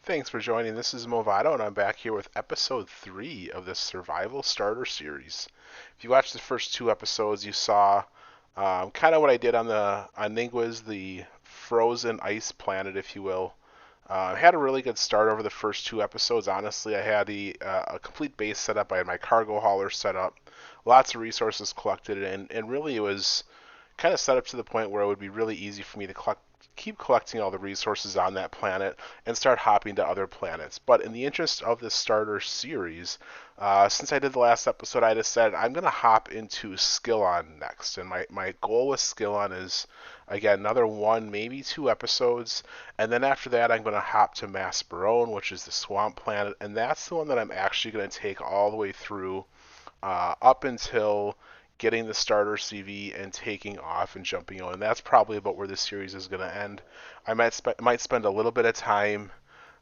Thanks for joining. This is Movado, and I'm back here with episode 3 of the Survival Starter Series. If you watched the first two episodes, you saw kind of what I did on Ninggua's, the frozen ice planet, if you will. I had a really good start over the first two episodes. Honestly, I had a complete base set up. I had my cargo hauler set up, lots of resources collected, and really it was kind of set up to the point where it would be really easy for me to keep collecting all the resources on that planet and start hopping to other planets. But in the interest of this starter series, since I did the last episode, I decided I'm going to hop into Skillon next. And my goal with Skillon is, again, another one, maybe two episodes. And then after that, I'm going to hop to Masperone, which is the swamp planet. And that's the one that I'm actually going to take all the way through up until getting the starter CV and taking off and jumping on. And that's probably about where this series is going to end. I might spend a little bit of time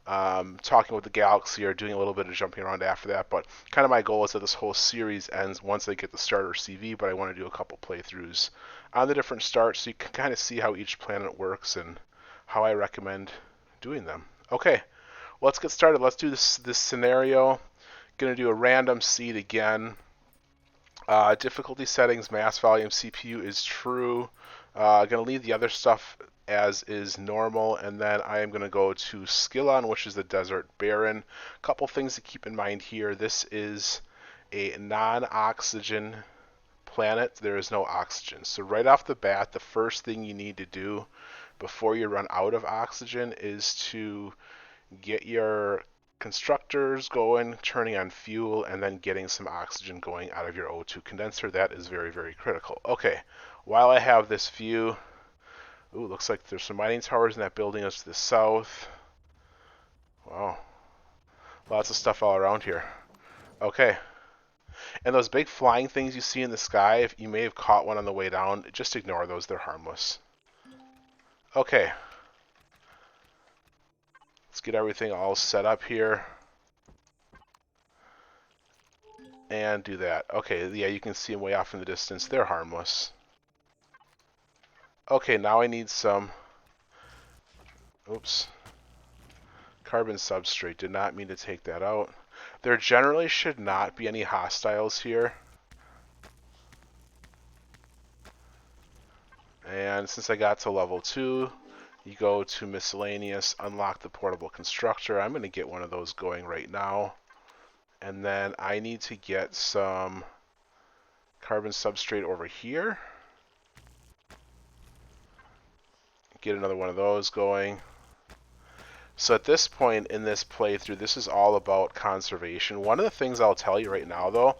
talking with the galaxy or doing a little bit of jumping around after that. But kind of my goal is that this whole series ends once I get the starter CV. But I want to do a couple playthroughs on the different starts so you can kind of see how each planet works and how I recommend doing them. Okay, let's get started. Let's do this scenario. Going to do a random seed again. Difficulty settings, mass volume, CPU is true. Going to leave the other stuff as is normal, and then I am going to go to Skillon, which is the desert barren. Couple things to keep in mind here. This is a non-oxygen planet. There is no oxygen. So right off the bat, the first thing you need to do before you run out of oxygen is to get your constructors going, turning on fuel, and then getting some oxygen going out of your O2 condenser. That is very, very critical. Okay, while I have this view, ooh, looks like there's some mining towers in that building us to the south. Wow, lots of stuff all around here. Okay, and those big flying things you see in the sky, if you may have caught one on the way down, just ignore those, they're harmless. Okay, let's get everything all set up here. And do that. Okay, yeah, you can see them way off in the distance. They're harmless. Okay, now I need some... Oops. Carbon substrate. Did not mean to take that out. There generally should not be any hostiles here. And since I got to level 2, you go to miscellaneous, unlock the portable constructor. I'm going to get one of those going right now. And then I need to get some carbon substrate over here. Get another one of those going. So at this point in this playthrough, this is all about conservation. One of the things I'll tell you right now, though,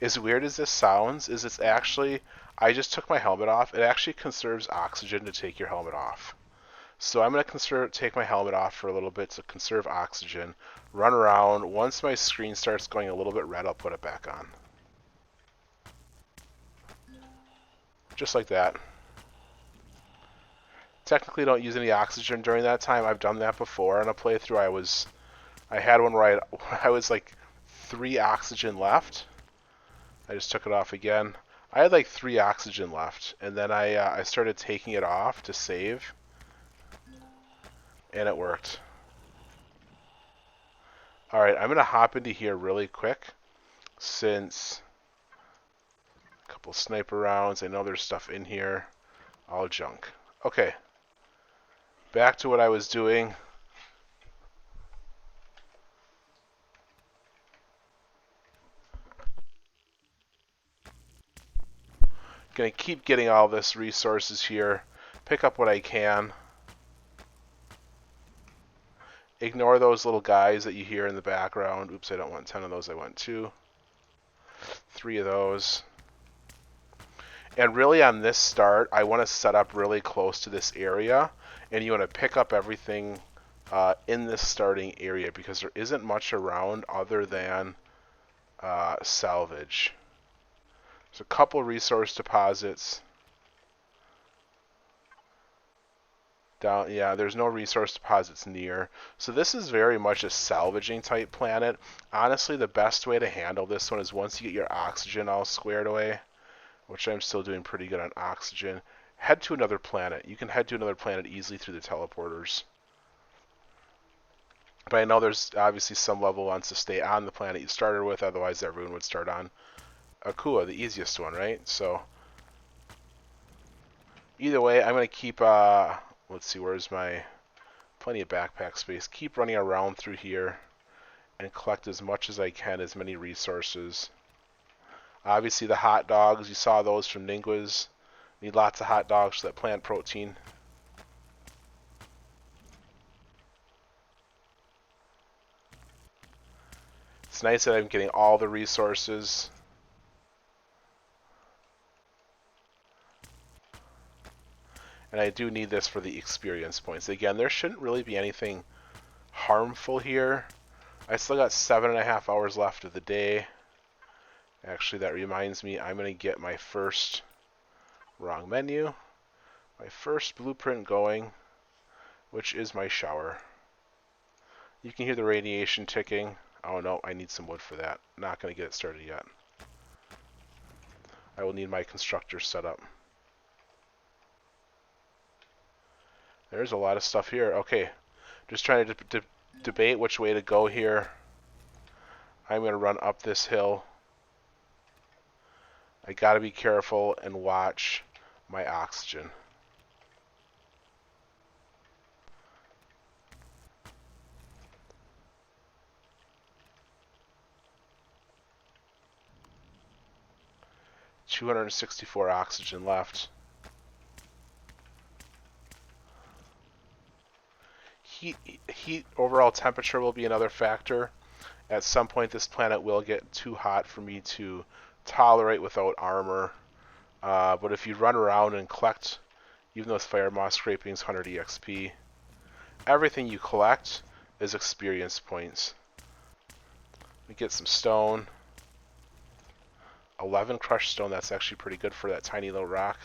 as weird as this sounds, is it's actually, I just took my helmet off. It actually conserves oxygen to take your helmet off. So I'm going to take my helmet off for a little bit to conserve oxygen, run around. Once my screen starts going a little bit red, I'll put it back on. Just like that. Technically don't use any oxygen during that time. I've done that before on a playthrough. I had one where I was like 3 oxygen left. I just took it off again. I had like 3 oxygen left, and then I started taking it off to save, and it worked. Alright, I'm going to hop into here really quick, since a couple sniper rounds. I know there's stuff in here. All junk. Okay. Back to what I was doing. Gonna keep getting all this resources here. Pick up what I can. Ignore those little guys that you hear in the background. Oops, I don't want 10 of those. I want 2. 3 of those. And really on this start, I want to set up really close to this area. And you want to pick up everything in this starting area, because there isn't much around other than salvage. There's a couple resource deposits. Down, yeah, there's no resource deposits near. So this is very much a salvaging type planet. Honestly, the best way to handle this one is once you get your oxygen all squared away, which I'm still doing pretty good on oxygen, head to another planet. You can head to another planet easily through the teleporters. But I know there's obviously some level wants to stay on the planet you started with, otherwise everyone would start on Akua, the easiest one, right? So either way, I'm going to keep, let's see, where's my, plenty of backpack space. Keep running around through here and collect as much as I can, as many resources. Obviously the hot dogs, you saw those from Ninggua's. Need lots of hot dogs for that plant protein. It's nice that I'm getting all the resources. And I do need this for the experience points. Again, there shouldn't really be anything harmful here. I still got 7.5 hours left of the day. Actually, that reminds me, I'm going to get my first, wrong menu, my first blueprint going, which is my shower. You can hear the radiation ticking. Oh no, I need some wood for that. Not going to get it started yet. I will need my constructor set up. There's a lot of stuff here. Okay, just trying to debate which way to go here. I'm going to run up this hill. I got to be careful and watch my oxygen. $264 oxygen left. Heat overall temperature will be another factor. At some point this planet will get too hot for me to tolerate without armor. But if you run around and collect, even those fire moss scrapings, 100 EXP, everything you collect is experience points. We get some stone. 11 crushed stone, that's actually pretty good for that tiny little rock.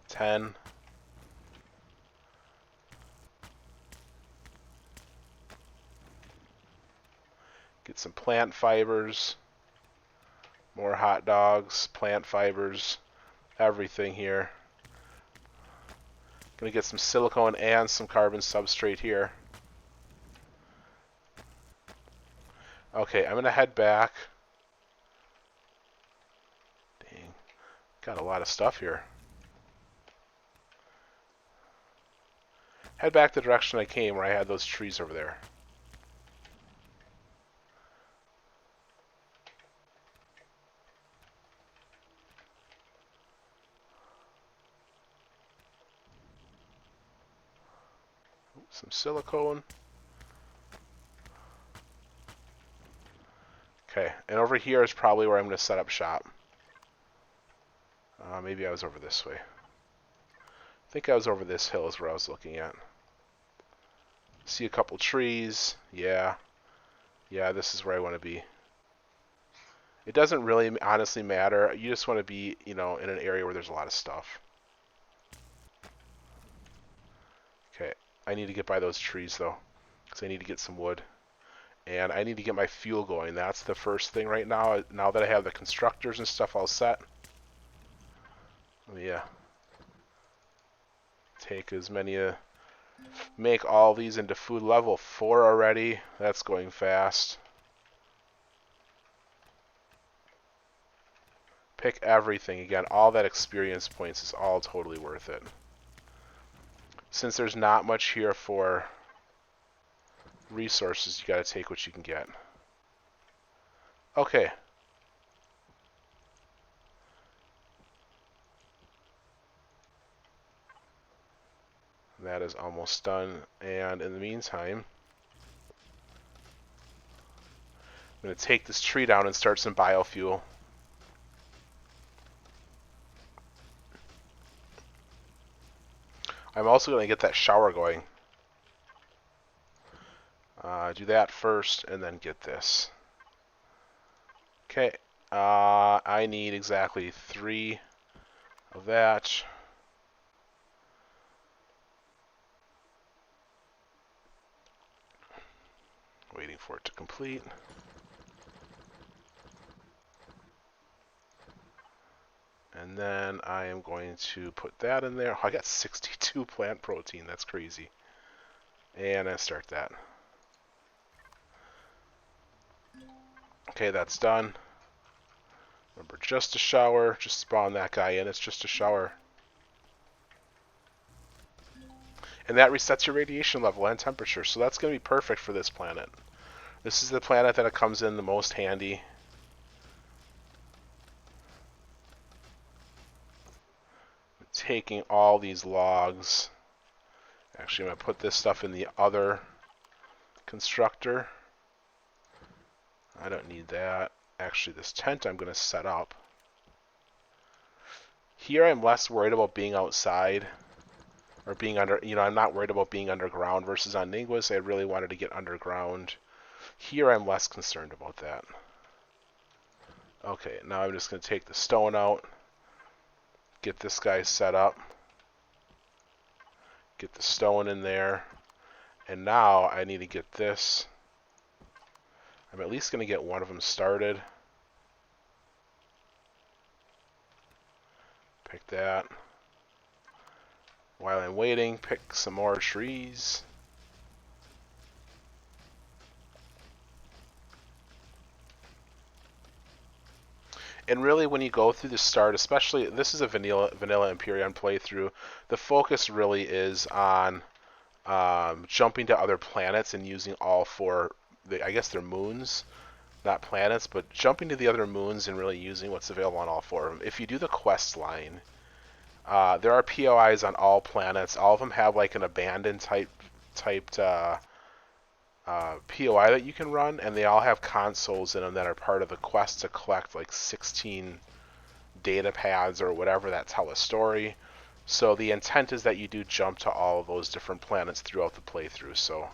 10. Get some plant fibers. More hot dogs, plant fibers, everything here. Gonna get some silicone and some carbon substrate here. Okay, I'm gonna head back. Dang, got a lot of stuff here. Head back the direction I came, where I had those trees over there. Some silicone. Okay, and over here is probably where I'm going to set up shop. Maybe I was over this way. I think I was over this hill is where I was looking at. See a couple trees. Yeah, this is where I want to be. It doesn't really honestly matter. You just want to be, in an area where there's a lot of stuff. Okay, I need to get by those trees though, because I need to get some wood. And I need to get my fuel going. That's the first thing right now. Now that I have the constructors and stuff all set. Yeah. Take as many, make all these into food level 4 already. That's going fast. Pick everything. Again, all that experience points is all totally worth it. Since there's not much here for resources, you gotta take what you can get. Okay. That is almost done. And in the meantime, I'm going to take this tree down and start some biofuel. I'm also going to get that shower going. Do that first and then get this. Okay. I need exactly 3 of that. Waiting for it to complete. And then I am going to put that in there. Oh, I got 62 plant protein. That's crazy. And I start that. Okay, that's done. Remember, just a shower. Just spawn that guy in. It's just a shower. And that resets your radiation level and temperature, so that's going to be perfect for this planet. This is the planet that it comes in the most handy. Taking all these logs. Actually, I'm going to put this stuff in the other constructor. I don't need that. Actually, this tent I'm going to set up. Here I'm less worried about being outside or being under, I'm not worried about being underground versus on Ningwas. I really wanted to get underground. Here I'm less concerned about that. Okay, now I'm just going to take the stone out, get this guy set up, get the stone in there, and now I need to get this. I'm at least going to get one of them started. Pick that. While I'm waiting, pick some more trees. And really, when you go through the start, especially, this is a vanilla Empyrion playthrough, the focus really is on jumping to other planets and using all four, I guess they're moons, not planets, but jumping to the other moons and really using what's available on all four of them. If you do the quest line, there are POIs on all planets. All of them have like an abandoned typed POI that you can run, and they all have consoles in them that are part of the quest to collect like 16 data pads or whatever that tell a story. So the intent is that you do jump to all of those different planets throughout the playthrough. So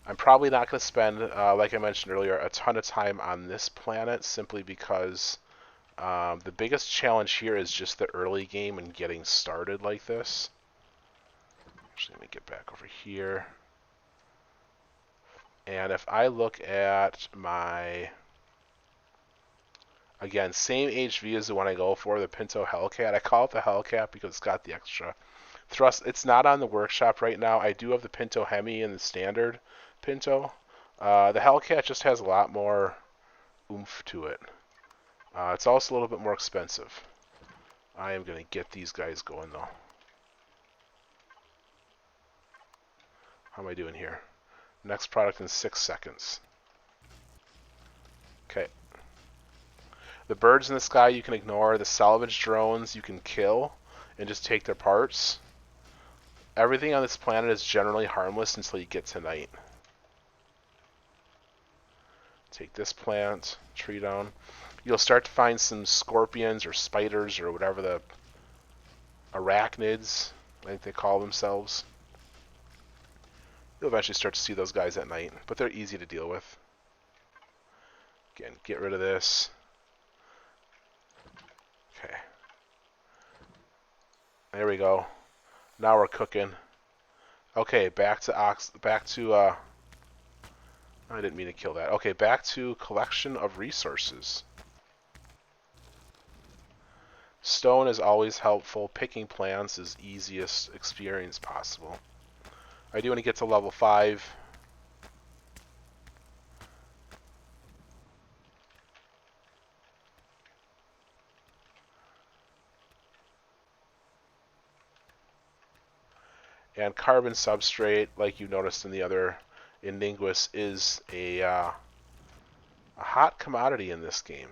I'm probably not going to spend, like I mentioned earlier, a ton of time on this planet simply because the biggest challenge here is just the early game and getting started like this. Actually, let me get back over here. And if I look at my, again, same HV as the one I go for, the Pinto Hellcat. I call it the Hellcat because it's got the extra thrust. It's not on the workshop right now. I do have the Pinto Hemi and the standard Pinto. The Hellcat just has a lot more oomph to it. It's also a little bit more expensive. I am going to get these guys going though. How am I doing here? Next product in 6 seconds. Okay. The birds in the sky you can ignore. The salvage drones you can kill and just take their parts. Everything on this planet is generally harmless until you get to night. Take this plant, tree down. You'll start to find some scorpions or spiders or whatever the arachnids, I think they call themselves. You'll eventually start to see those guys at night, but they're easy to deal with. Again, get rid of this. Okay. There we go. Now we're cooking. Okay, back to I didn't mean to kill that. Okay, back to collection of resources. Stone is always helpful. Picking plants is easiest experience possible. I do want to get to level 5. And carbon substrate, like you noticed in the other, in Ningwas, is a hot commodity in this game.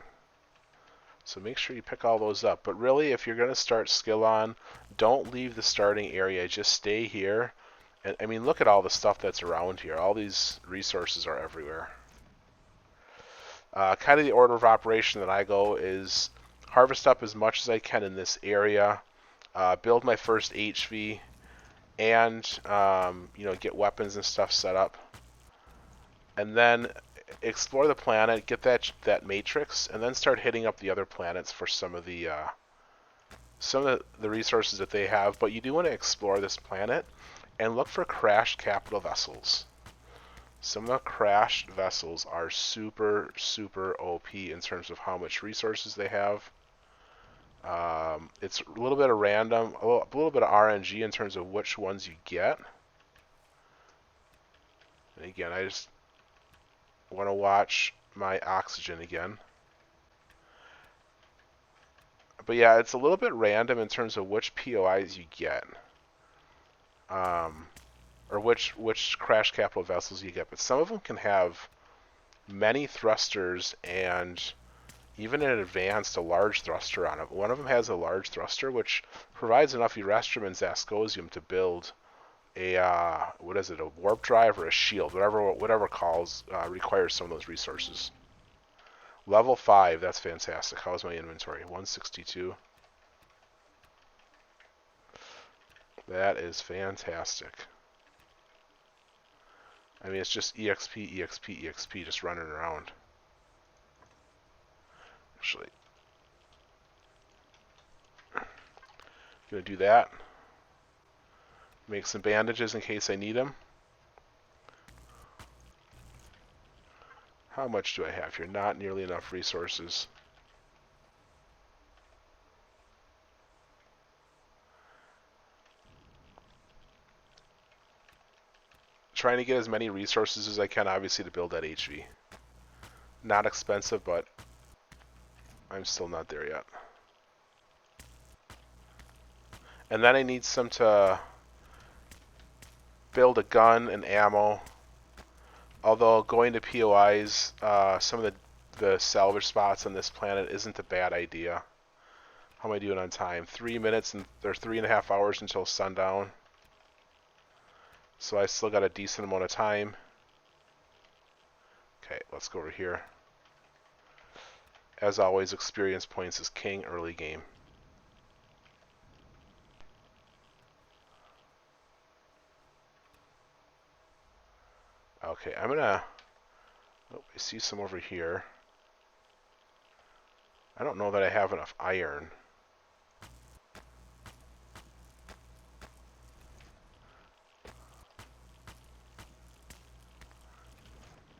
So make sure you pick all those up. But really, if you're going to start Skillon, don't leave the starting area. Just stay here. And I mean, look at all the stuff that's around here. All these resources are everywhere. Kind of the order of operation that I go is harvest up as much as I can in this area, build my first HV, and get weapons and stuff set up, and then explore the planet, get that matrix, and then start hitting up the other planets for some of the resources that they have. But you do want to explore this planet and look for crashed capital vessels. Some of the crashed vessels are super, super OP in terms of how much resources they have. It's a little bit of random, a little bit of RNG in terms of which ones you get. And again, I just want to watch my oxygen again. But yeah, it's a little bit random in terms of which POIs you get. Or which crash capital vessels you get. But some of them can have many thrusters and even in advanced a large thruster on it. One of them has a large thruster which provides enough Erestrum and Zascosium to build a what is it, a warp drive or a shield, whatever calls requires some of those resources. Level 5, that's fantastic. How's my inventory? 162. That is fantastic. I mean, it's just EXP, EXP, EXP just running around. Actually, gonna do that. Make some bandages in case I need them. How much do I have here? Not nearly enough resources. Trying to get as many resources as I can, obviously, to build that HV. Not expensive, but I'm still not there yet. And then I need some to build a gun and ammo. Although going to POIs, some of the salvage spots on this planet isn't a bad idea. How am I doing on time? 3 minutes and or 3.5 hours until sundown. So I still got a decent amount of time. Okay, let's go over here. As always, experience points is king early game. Okay, I'm gonna... Oh, I see some over here. I don't know that I have enough iron.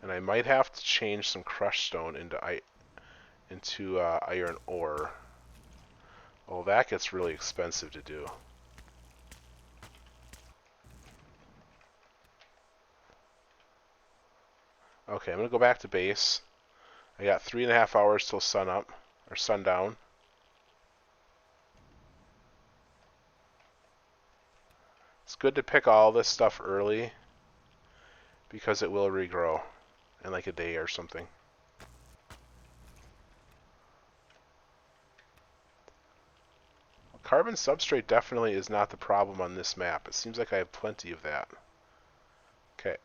And I might have to change some crushed stone into iron ore. Oh, that gets really expensive to do. Okay, I'm gonna go back to base. I got 3.5 hours till sun up or sundown. It's good to pick all this stuff early because it will regrow in like a day or something. Carbon substrate definitely is not the problem on this map. It seems like I have plenty of that. Okay.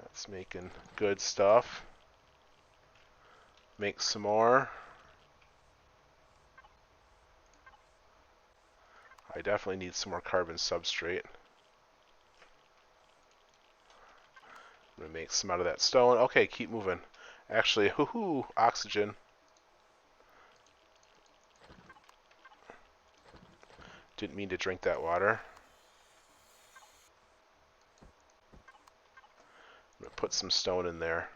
That's making good stuff. Make some more. I definitely need some more carbon substrate. I'm gonna make some out of that stone. Okay, keep moving. Actually, hoo-hoo, oxygen. Didn't mean to drink that water. I'm gonna put some stone in there.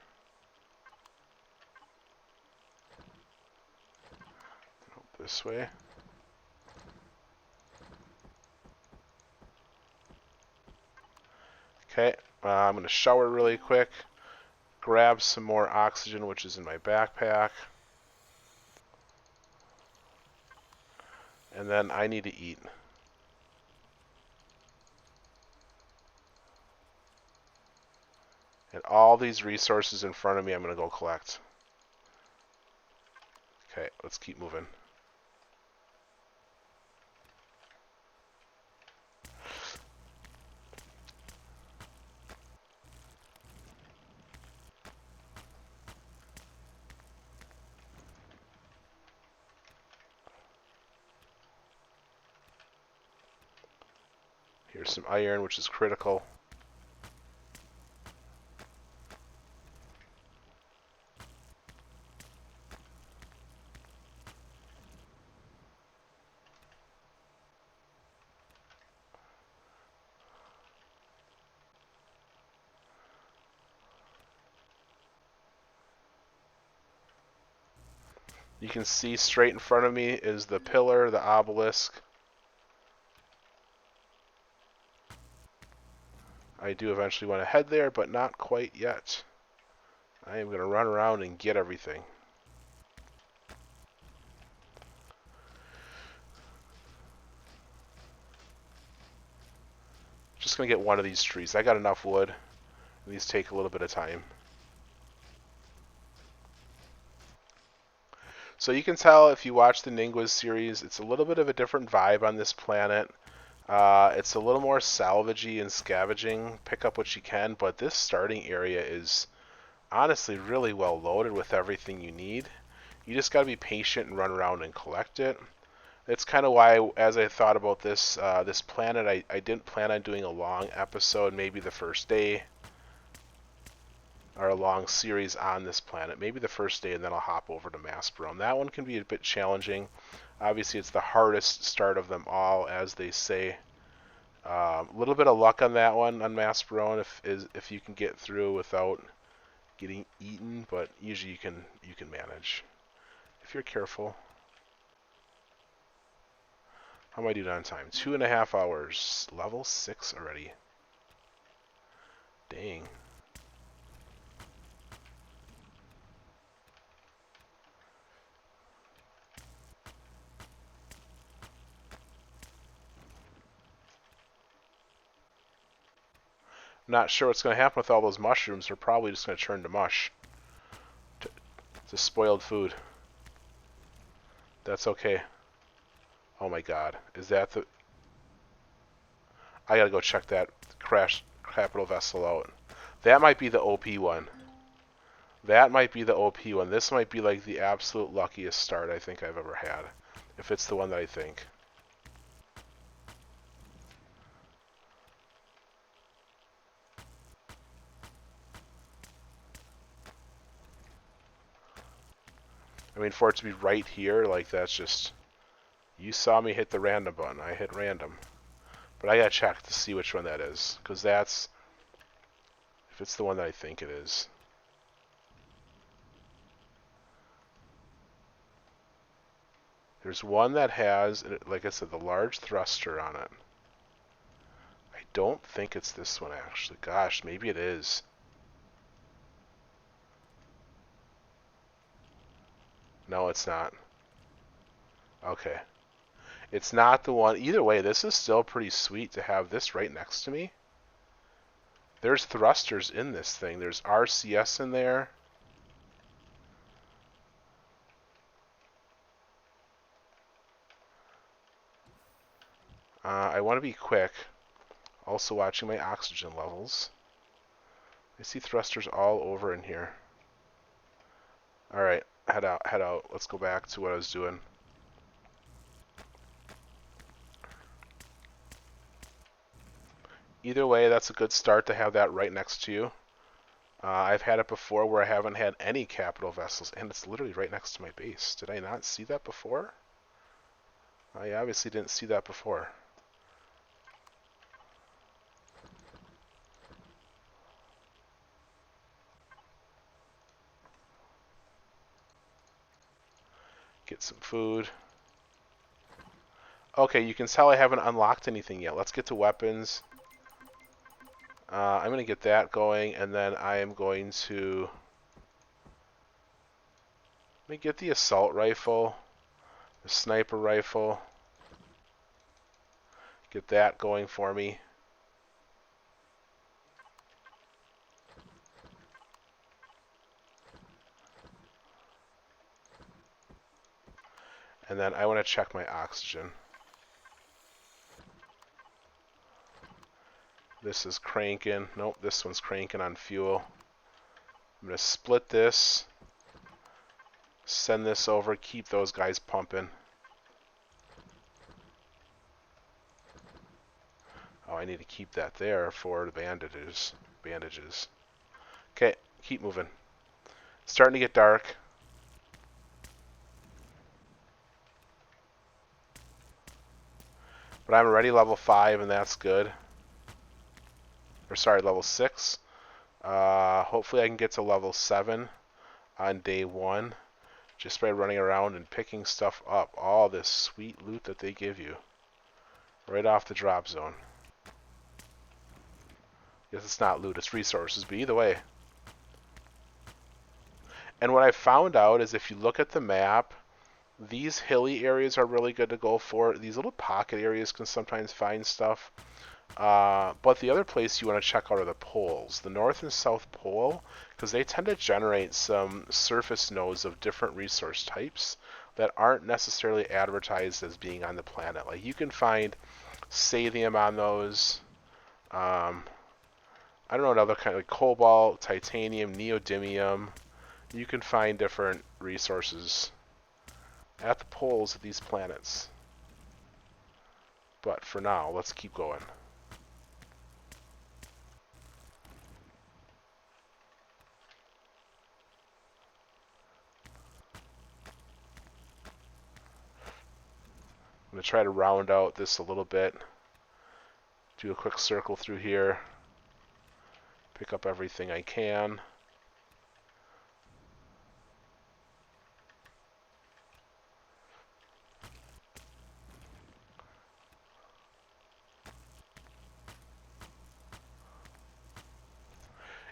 This way. Okay, I'm gonna shower really quick. Grab some more oxygen, which is in my backpack. And then I need to eat. And all these resources in front of me, I'm going to go collect. Okay, let's keep moving. Here's some iron, which is critical. You can see straight in front of me is the pillar, the obelisk. I do eventually want to head there, but not quite yet. I am going to run around and get everything. Just going to get one of these trees. I got enough wood. These take a little bit of time. So you can tell if you watch the Ningguaz series, it's a little bit of a different vibe on this planet. It's a little more salvagey and scavenging, pick up what you can, but this starting area is honestly really well loaded with everything you need. You just got to be patient and run around and collect it. It's kind of why, as I thought about this this planet, I didn't plan on doing a long episode, maybe the first day, or a long series on this planet. Maybe the first day, and then I'll hop over to Maspero. That one can be a bit challenging. Obviously, it's the hardest start of them all, as they say. A little bit of luck on that one on Maspero, if you can get through without getting eaten, but usually you can manage if you're careful. How am I doing on time? 2.5 hours. Level 6 already. Dang. Not sure what's going to happen with all those mushrooms. They're probably just going to turn to mush. To spoiled food. That's okay. Oh my god. Is that the... I gotta go check that crash capital vessel out. That might be the OP one. That might be the OP one. This might be like the absolute luckiest start I think I've ever had. If it's the one that I think. I mean, for it to be right here, like that's just... You saw me hit the random button. I hit random. But I gotta check to see which one that is. Because that's... If it's the one that I think it is. There's one that has, like I said, the large thruster on it. I don't think it's this one, actually. Gosh, maybe it is. No, it's not. Okay. It's not the one. Either way, this is still pretty sweet to have this right next to me. There's thrusters in this thing. There's RCS in there. I want to be quick. Also watching my oxygen levels. I see thrusters all over in here. Alright, head out, head out. Let's go back to what I was doing. Either way, that's a good start to have that right next to you. I've had it before where I haven't had any capital vessels, and it's literally right next to my base. Did I not see that before? I obviously didn't see that before. Get some food. Okay, you can tell I haven't unlocked anything yet. Let's get to weapons. I'm going to get that going, and then I am going to... Let me get the assault rifle, the sniper rifle. Get that going for me. And then I want to check my oxygen. This is cranking. Nope, this one's cranking on fuel. I'm going to split this. Send this over. Keep those guys pumping. Oh, I need to keep that there for the bandages. Okay, keep moving. It's starting to get dark. But I'm already level 5, and that's good. Or sorry, level 6. Hopefully I can get to level 7 on day 1 just by running around and picking stuff up. All this sweet loot that they give you right off the drop zone. Yes, it's not loot, it's resources, but either way. And what I found out is if you look at the map, these hilly areas are really good to go for. These little pocket areas can sometimes find stuff. But the other place you want to check out are the poles, the North and South Pole, because they tend to generate some surface nodes of different resource types that aren't necessarily advertised as being on the planet. Like you can find Sathium on those. I don't know, another kind of like cobalt, titanium, neodymium. You can find different resources at the poles of these planets. But for now, let's keep going. I'm going to try to round out this a little bit. Do a quick circle through here. Pick up everything I can.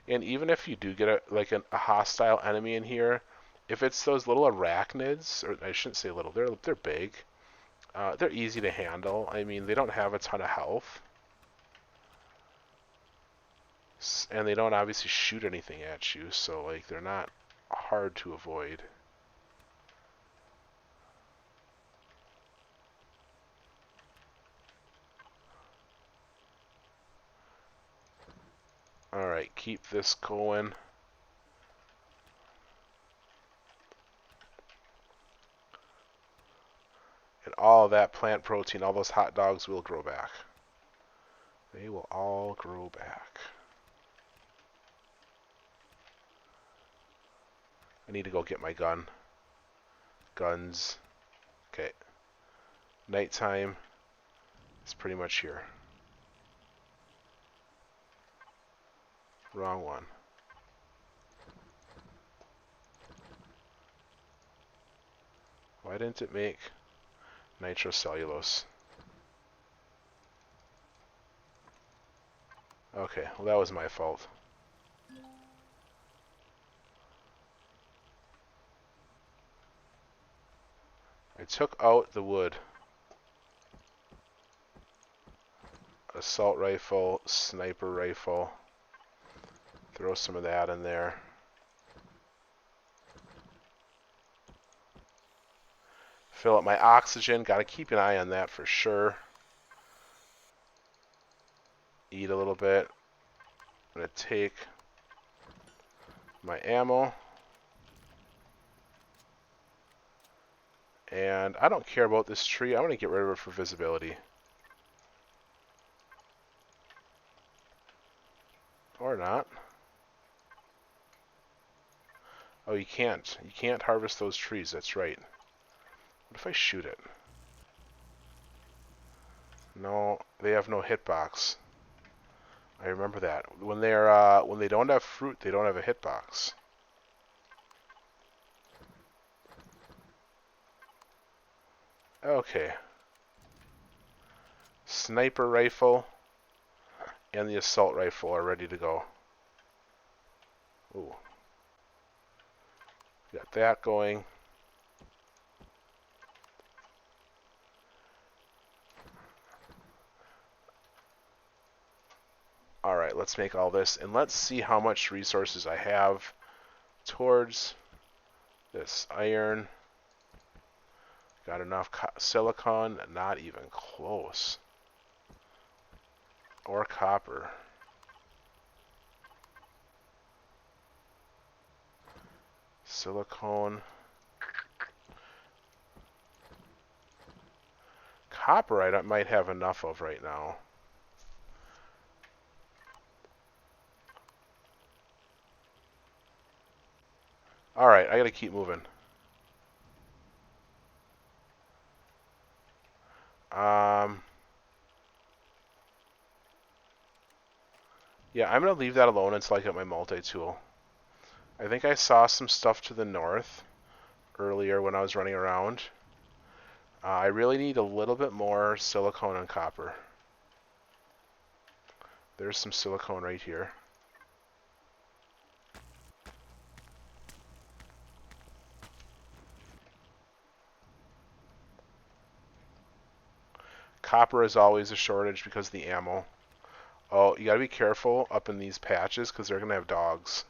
And even if you do get a hostile enemy in here, if it's those little arachnids, or I shouldn't say little, they're big. They're easy to handle. I mean, they don't have a ton of health. And they don't obviously shoot anything at you, so like they're not hard to avoid. Alright, keep this going. And all of that plant protein, all those hot dogs will grow back. They will all grow back. I need to go get my gun. Guns. Okay. Nighttime is pretty much here. Wrong one. Why didn't it make nitrocellulose? Okay, well that was my fault. I took out the wood. Assault rifle, sniper rifle. Throw some of that in there. Fill up my oxygen. Gotta keep an eye on that for sure. Eat a little bit. I'm gonna take my ammo. And I don't care about this tree. I'm gonna get rid of it for visibility. Or not. Oh, you can't. You can't harvest those trees. That's right. What if I shoot it? No, they have no hitbox. I remember that. When they don't have fruit, they don't have a hitbox. Okay. Sniper rifle and the assault rifle are ready to go. Ooh. Got that going. Alright, let's make all this, and let's see how much resources I have towards this iron. Got enough silicon? Not even close. Or copper. Silicone. Copper I might have enough of right now. Alright, I gotta keep moving. Yeah, I'm gonna leave that alone until I get my multi-tool. I think I saw some stuff to the north earlier when I was running around. I really need a little bit more silicone and copper. There's some silicone right here. Copper is always a shortage because of the ammo. Oh, you gotta be careful up in these patches because they're gonna have dogs.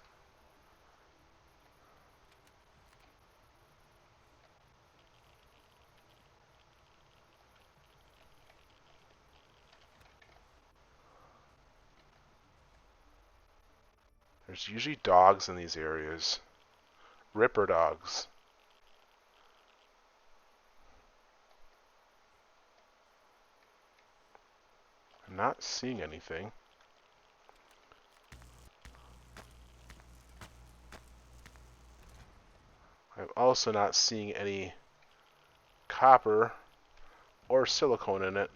There's usually dogs in these areas. Ripper dogs. I'm not seeing anything. I'm also not seeing any copper or silicone in it.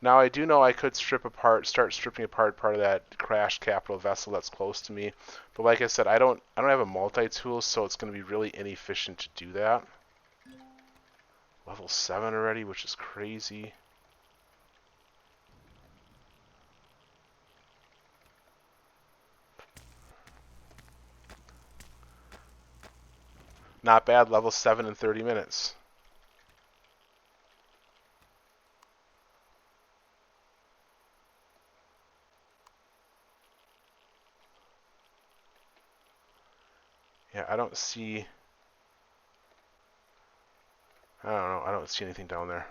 Now I do know I could start stripping apart part of that crashed capital vessel that's close to me. But like I said, I don't have a multi-tool, so it's going to be really inefficient to do that. Level 7 already, which is crazy. Not bad, level 7 in 30 minutes. Yeah, I don't see anything down there.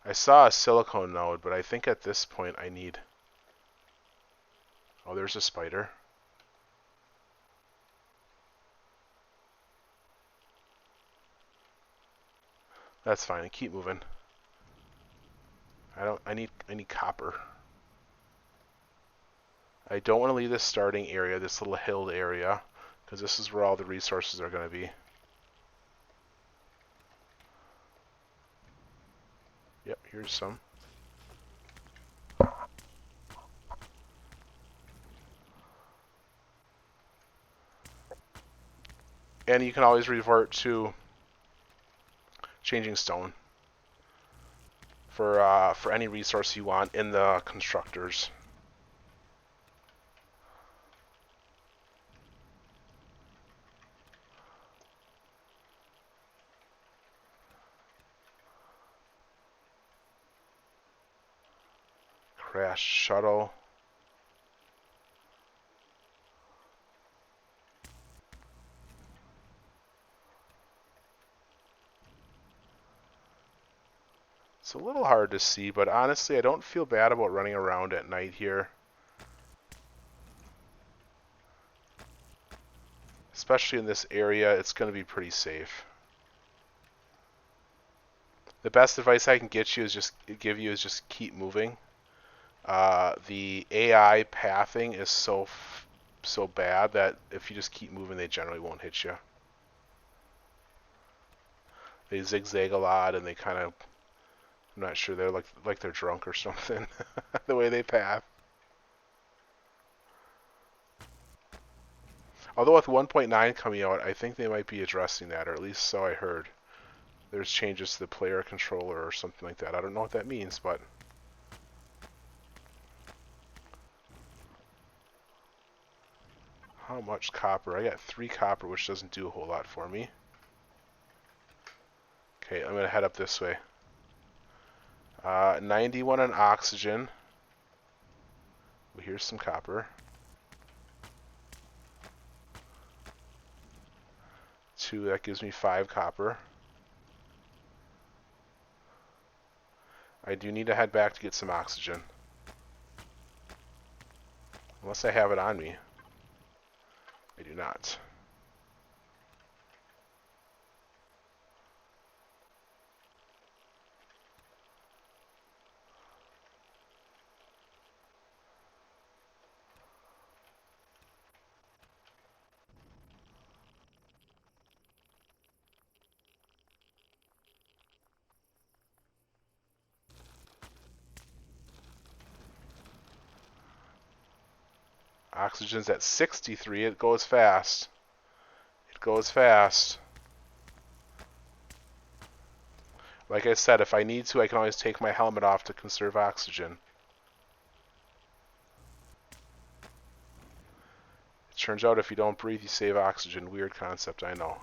I saw a silicone node, but I think at this point I need... Oh, there's a spider. That's fine, keep moving. I need copper. I don't want to leave this starting area, this little hilled area, because this is where all the resources are going to be. Yep, here's some. And you can always revert to changing stone for any resource you want in the constructors. Crash shuttle. It's a little hard to see, but honestly, I don't feel bad about running around at night here. Especially in this area, it's going to be pretty safe. The best advice I can give you is just keep moving. The AI pathing is so bad that if you just keep moving, they generally won't hit you. They zigzag a lot, and they kind of, I'm not sure, they're like they're drunk or something. The way they path. Although with 1.9 coming out, I think they might be addressing that, or at least so I heard. There's changes to the player controller or something like that. I don't know what that means, but... How much copper? I got 3 copper, which doesn't do a whole lot for me. Okay, I'm going to head up this way. 91 on oxygen. Well, here's some copper. 2, that gives me 5 copper. I do need to head back to get some oxygen. Unless I have it on me. I do not. Oxygen's at 63. It goes fast. It goes fast. Like I said, if I need to, I can always take my helmet off to conserve oxygen. It turns out if you don't breathe, you save oxygen. Weird concept, I know.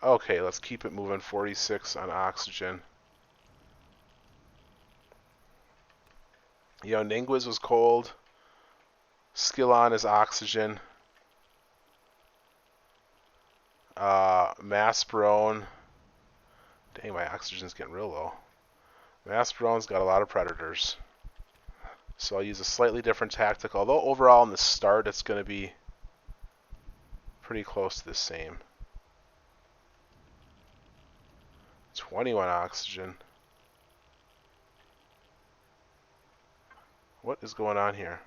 Okay, let's keep it moving. 46 on oxygen. You know, Ningguiz was cold. Skillon is oxygen. Masperone. Dang, my oxygen's getting real low. Masperone's got a lot of predators. So I'll use a slightly different tactic, although overall in the start it's going to be pretty close to the same. 21 oxygen. What is going on here?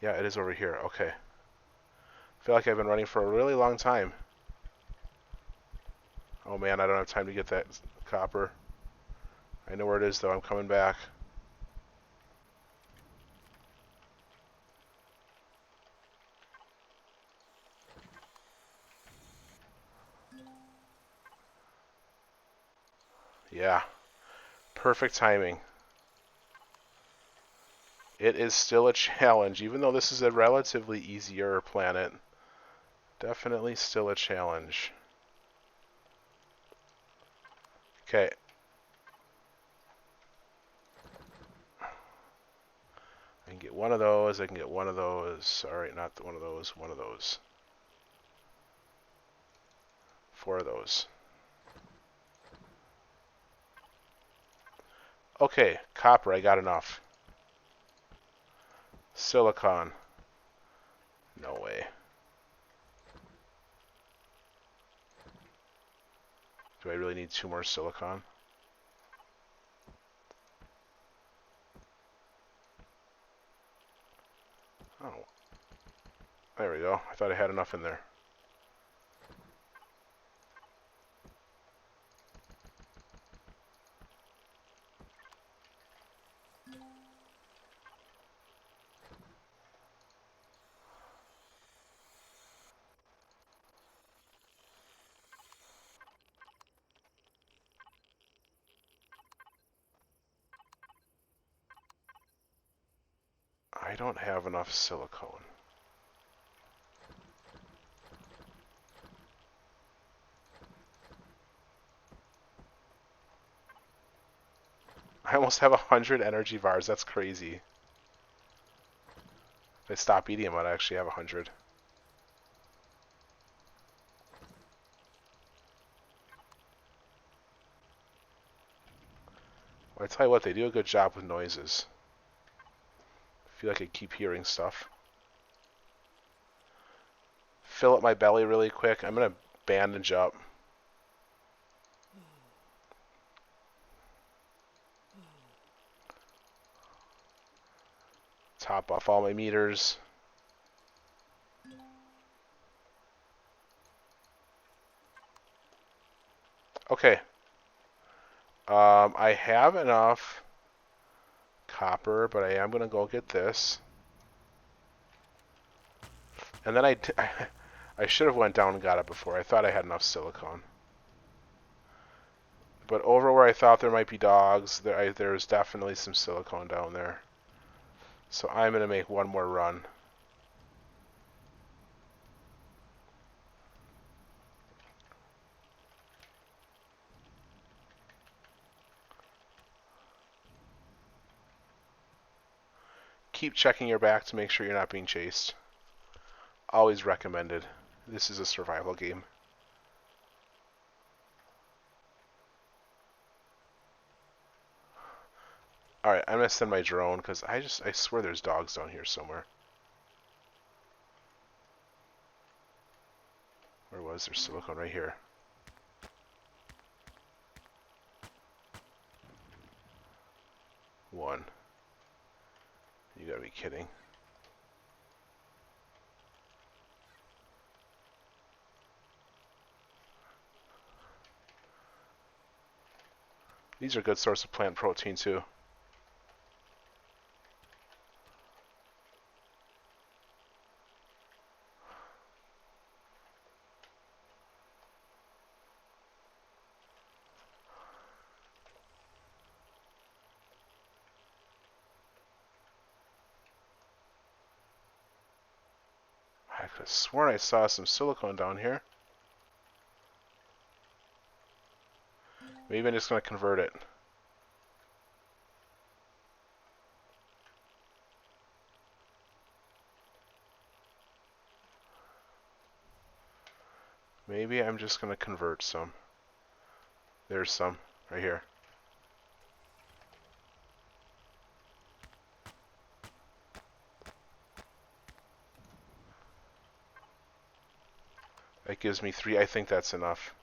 Yeah, it is over here. Okay. I feel like I've been running for a really long time. Oh man, I don't have time to get that copper. I know where it is though. I'm coming back. Yeah. Perfect timing. It is still a challenge, even though this is a relatively easier planet. Definitely still a challenge. Okay. I can get one of those, I can get one of those. Alright, not one of those, one of those. 4 of those. Okay, copper, I got enough. Silicon. No way. Do I really need 2 more silicon? Oh. There we go. I thought I had enough in there. I don't have enough silicone. I almost have 100 energy bars. That's crazy. If I stop eating them, I'd actually have 100. Well, I tell you what, they do a good job with noises. I feel like I keep hearing stuff. Fill up my belly really quick. I'm going to bandage up. Top off all my meters. Okay. I have enough copper, but I am going to go get this. And then I should have went down and got it before. I thought I had enough silicone. But over where I thought there might be dogs, there's definitely some silicone down there. So I'm going to make one more run. Keep checking your back to make sure you're not being chased. Always recommended. This is a survival game. Alright, I'm going to send my drone because I swear there's dogs down here somewhere. Where was there silicone? Right here. One. You gotta be kidding. These are a good source of plant protein too. I could have sworn I saw some silicone down here. Maybe I'm just going to convert it. Maybe I'm just going to convert some. There's some right here. That gives me 3. I think that's enough.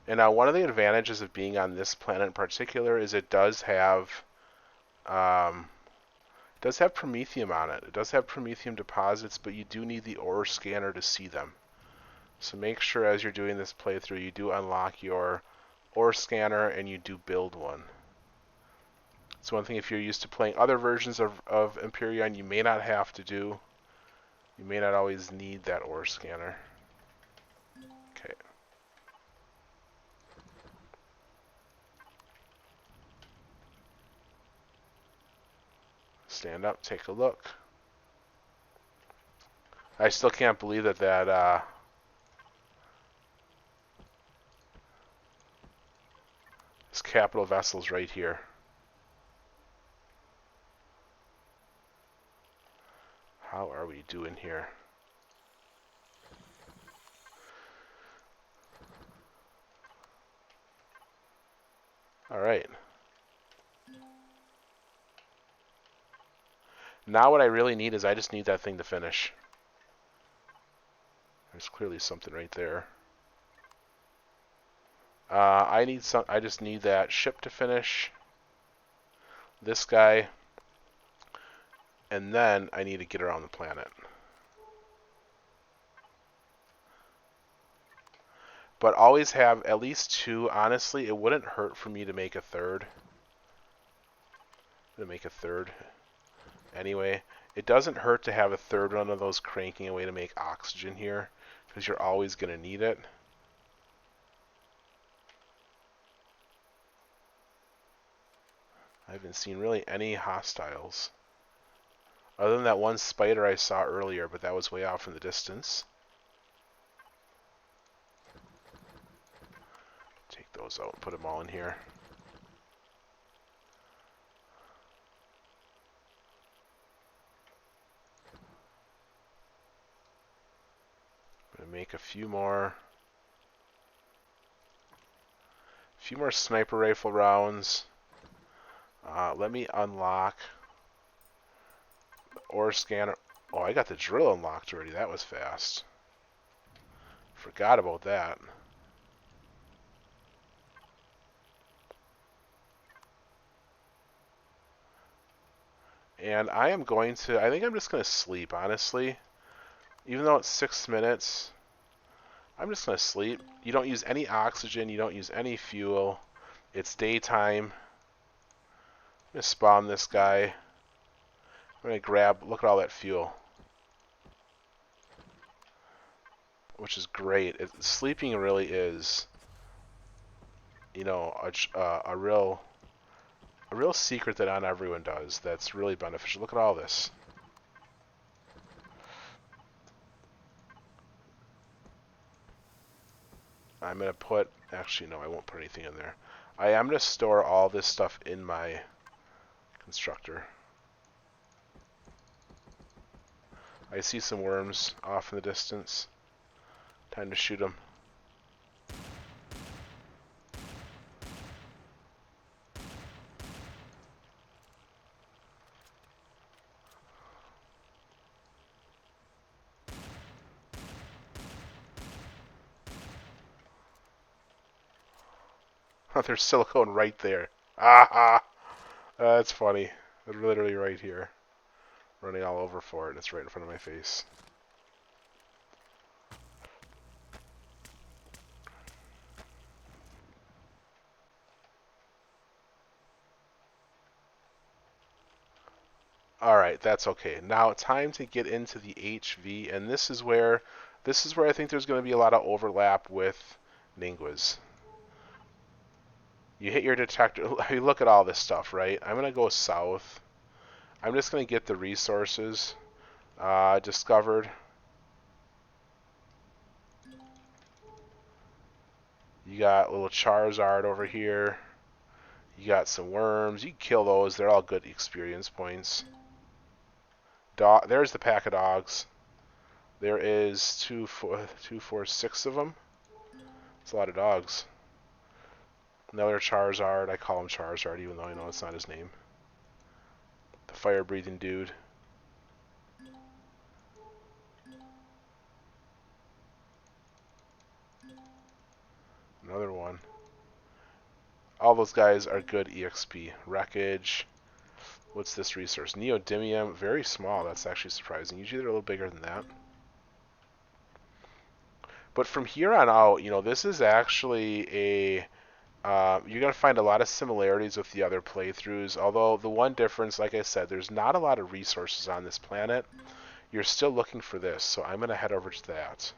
And now one of the advantages of being on this planet in particular is it does have promethium on it. It does have promethium deposits, but you do need the ore scanner to see them. So make sure as you're doing this playthrough you do unlock your ore scanner and you do build one. It's one thing if you're used to playing other versions of Empyrion you may not have to do. You may not always need that ore scanner. Okay. Stand up, take a look. I still can't believe that this capital vessel's right here. How are we doing here? Alright. Now what I really need is I just need that thing to finish. There's clearly something right there. I just need that ship to finish. This guy. And then I need to get around the planet. But always have at least 2. Honestly, it wouldn't hurt for me to make a third. Anyway, it doesn't hurt to have a third one of those cranking away to make oxygen here, because you're always going to need it. I haven't seen really any hostiles. Other than that one spider I saw earlier, but that was way off in the distance. Take those out and put them all in here. I'm gonna make a few more sniper rifle rounds. Let me unlock the ore scanner. Oh, I got the drill unlocked already. That was fast. Forgot about that. And I think I'm just going to sleep, honestly. Even though it's 6 minutes, I'm just going to sleep. You don't use any oxygen, you don't use any fuel. It's daytime. I'm going to spawn this guy. I'm going to look at all that fuel. Which is great. Sleeping really is, you know, a real secret that not everyone does. That's really beneficial. Look at all this. I'm going to put, actually no, I won't put anything in there. I am going to store all this stuff in my constructor. I see some worms off in the distance. Time to shoot them. There's silicone right there. Ah, that's funny. Literally right here. Running all over for it. It's right in front of my face. Alright, that's okay. Now time to get into the HV, and this is where I think there's going to be a lot of overlap with Ningguas. You hit your detector. You look at all this stuff, right? I'm going to go south. I'm just going to get the resources discovered. You got little Charizard over here. You got some worms. You can kill those. They're all good experience points. There's the pack of dogs. There is 2, 4, 6 of them. It's a lot of dogs. Another Charizard. I call him Charizard even though I know it's not his name. The fire-breathing dude. Another one. All those guys are good EXP. Wreckage. What's this resource? Neodymium. Very small. That's actually surprising. Usually they're a little bigger than that. But from here on out, this is actually a... you're going to find a lot of similarities with the other playthroughs, although the one difference, like I said, there's not a lot of resources on this planet. You're still looking for this, so I'm going to head over to that.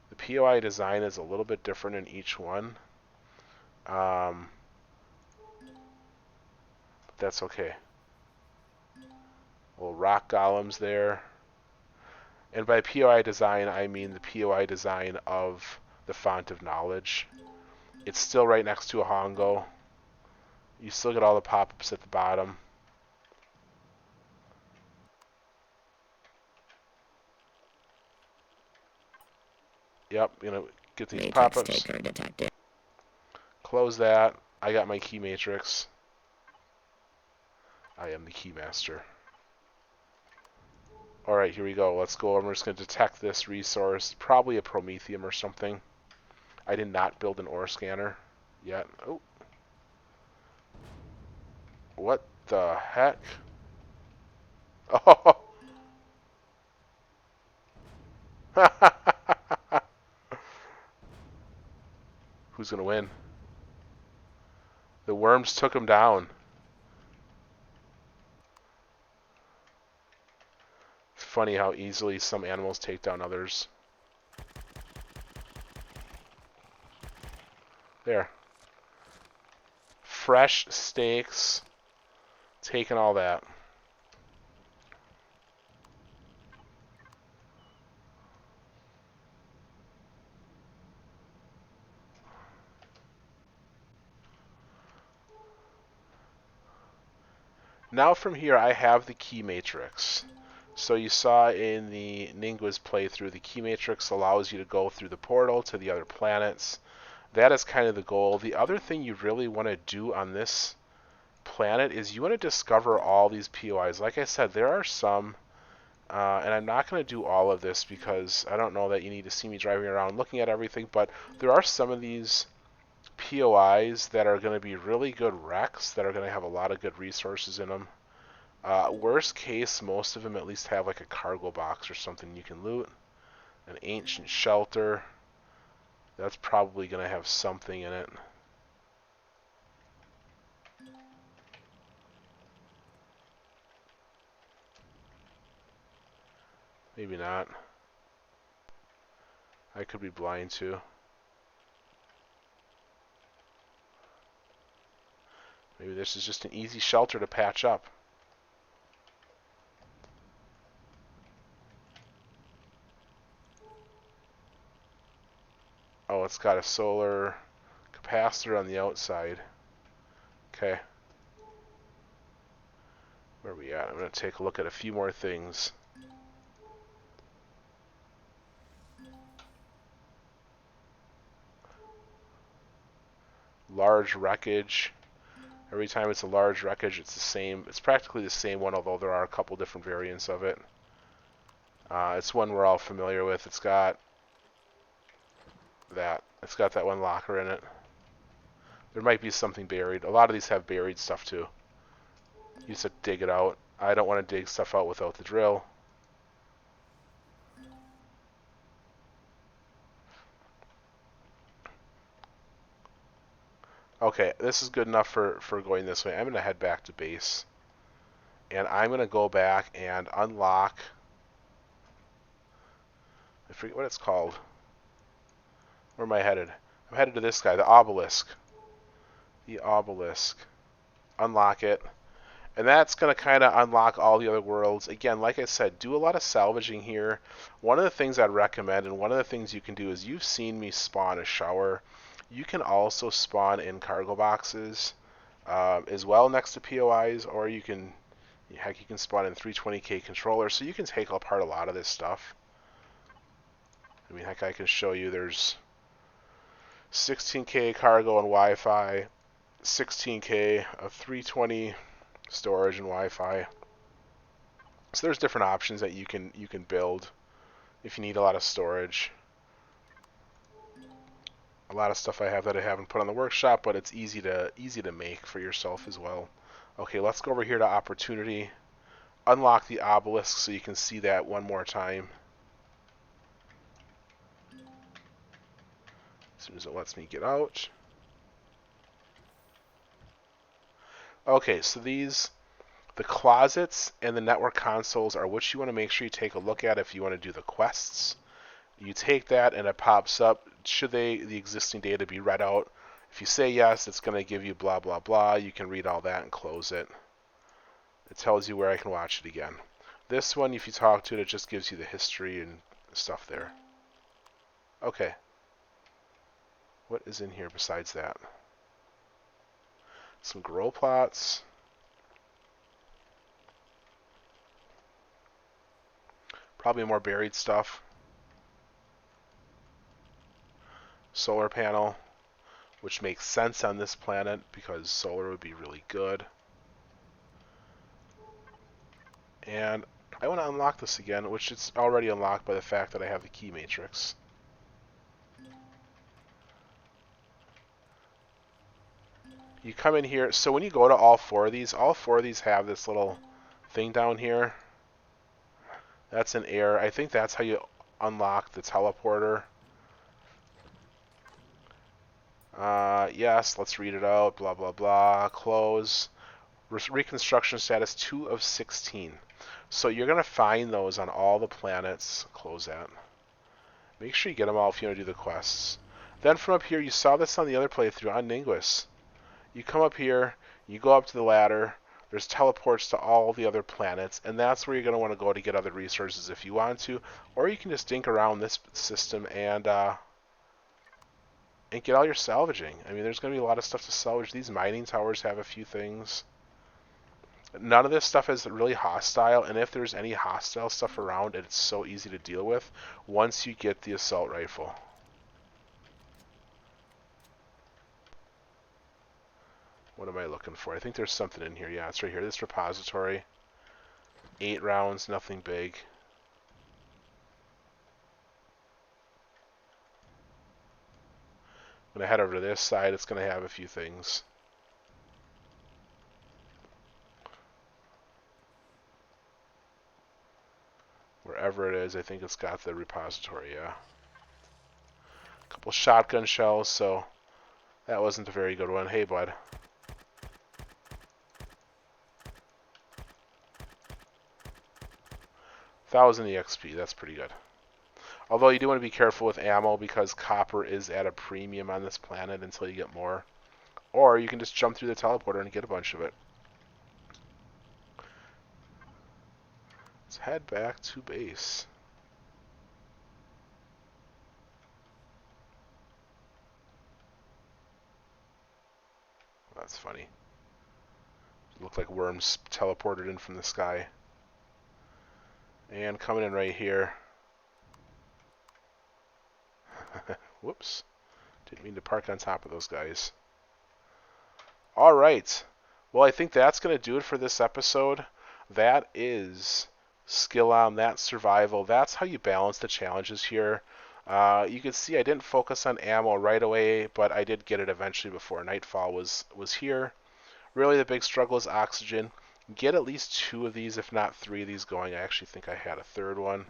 The POI design is a little bit different in each one. But that's okay. Little rock golems there. And by POI design, I mean the POI design of the Font of Knowledge. It's still right next to a Hongo. You still get all the pop-ups at the bottom. Yep, get these pop-ups. Close that. I got my key matrix. I am the keymaster. Alright, here we go. Let's go. I'm just going to detect this resource. Probably a Promethium or something. I did not build an ore scanner yet. Oh. What the heck? Oh. Who's going to win? The worms took him down. It's funny how easily some animals take down others. There. Fresh steaks. Taking all that. Now from here I have the key matrix. So you saw in the Ningguas playthrough, the key matrix allows you to go through the portal to the other planets. That is kind of the goal. The other thing you really want to do on this planet is you want to discover all these POIs. Like I said, there are some, and I'm not going to do all of this because I don't know that you need to see me driving around looking at everything, but there are some of these POIs that are going to be really good wrecks that are going to have a lot of good resources in them. Worst case, most of them at least have like a cargo box or something you can loot. An ancient shelter. That's probably going to have something in it. Maybe not. I could be blind too. Maybe this is just an easy shelter to patch up. Oh, it's got a solar capacitor on the outside. Okay. Where are we at? I'm going to take a look at a few more things. Large wreckage. Every time it's a large wreckage, it's the same. It's practically the same one, although there are a couple different variants of it. It's one we're all familiar with. It's got that. It's got that one locker in it. There might be something buried. A lot of these have buried stuff too. You just have to dig it out. I don't want to dig stuff out without the drill. Okay, this is good enough for going this way. I'm going to head back to base. And I'm going to go back and unlock... I forget what it's called. Where am I headed? I'm headed to this guy, the Obelisk. The Obelisk. Unlock it. And that's going to kind of unlock all the other worlds. Again, like I said, do a lot of salvaging here. One of the things I'd recommend, and one of the things you can do, is you've seen me spawn a shower. You can also spawn in cargo boxes as well next to POIs, or you can, heck, you can spawn in 320k controllers, so you can take apart a lot of this stuff. I mean, heck, I can show you there's 16k cargo and Wi-Fi, 16k of 320 storage and Wi-Fi. So there's different options that you can build if you need a lot of storage. A lot of stuff I have that I haven't put on the workshop, but it's easy to make for yourself as well. Okay, let's go over here to opportunity. Unlock the obelisk so you can see that one more time. As soon as it lets me get out. Okay, so the closets and the network consoles are what you want to make sure you take a look at if you want to do the quests. You take that and it pops up. Should the existing data be read out? If you say yes, it's going to give you blah, blah, blah. You can read all that and close it. It tells you where I can watch it again. This one, if you talk to it, it just gives you the history and stuff there. Okay. What is in here besides that? Some grow plots. Probably more buried stuff. Solar panel, which makes sense on this planet because solar would be really good. And I want to unlock this again, which it's already unlocked by the fact that I have the key matrix. You come in here, so when you go to all four of these have this little thing down here. That's an air. I think that's how you unlock the teleporter. Yes, let's read it out. Blah, blah, blah. Close. Reconstruction status 2 of 16. So you're going to find those on all the planets. Close that. Make sure you get them all if you want to do the quests. Then from up here, you saw this on the other playthrough on Ninguis. You come up here, you go up to the ladder. There's teleports to all the other planets, and that's where you're going to want to go to get other resources if you want to. Or you can just dink around this system and get all your salvaging. I mean, there's going to be a lot of stuff to salvage. These mining towers have a few things. None of this stuff is really hostile, and if there's any hostile stuff around, it's so easy to deal with once you get the assault rifle. What am I looking for? I think there's something in here. Yeah, it's right here. This repository. 8 rounds, nothing big. I'm going to head over to this side. It's going to have a few things. Wherever it is, I think it's got the repository, yeah. A couple shotgun shells, so that wasn't a very good one. Hey, bud. 1,000 EXP, that's pretty good. Although you do want to be careful with ammo because copper is at a premium on this planet until you get more. Or you can just jump through the teleporter and get a bunch of it. Let's head back to base. That's funny. Look like worms teleported in from the sky. And coming in right here. Whoops. Didn't mean to park on top of those guys. Alright. Well, I think that's going to do it for this episode. That is Skillon, that's survival. That's how you balance the challenges here. You can see I didn't focus on ammo right away, but I did get it eventually before nightfall was here. Really, the big struggle is oxygen. Get at least 2 of these, if not 3 of these going. I actually think I had a third one.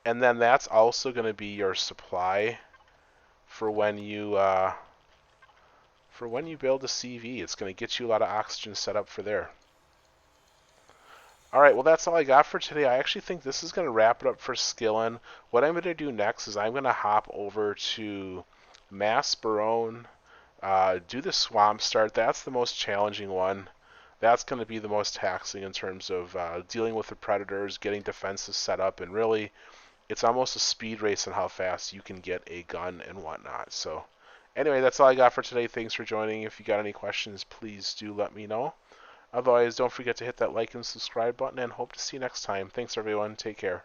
And then that's also going to be your supply for when you build a CV. It's going to get you a lot of oxygen set up for there. Alright, well that's all I got for today. I actually think this is going to wrap it up for Skillon. What I'm going to do next is I'm going to hop over to Mass Barone, do the Swamp Start. That's the most challenging one. That's going to be the most taxing in terms of dealing with the predators, getting defenses set up, and really it's almost a speed race on how fast you can get a gun and whatnot. So anyway, that's all I got for today. Thanks for joining. If you got any questions, please do let me know. Otherwise, don't forget to hit that like and subscribe button, and hope to see you next time. Thanks, everyone. Take care.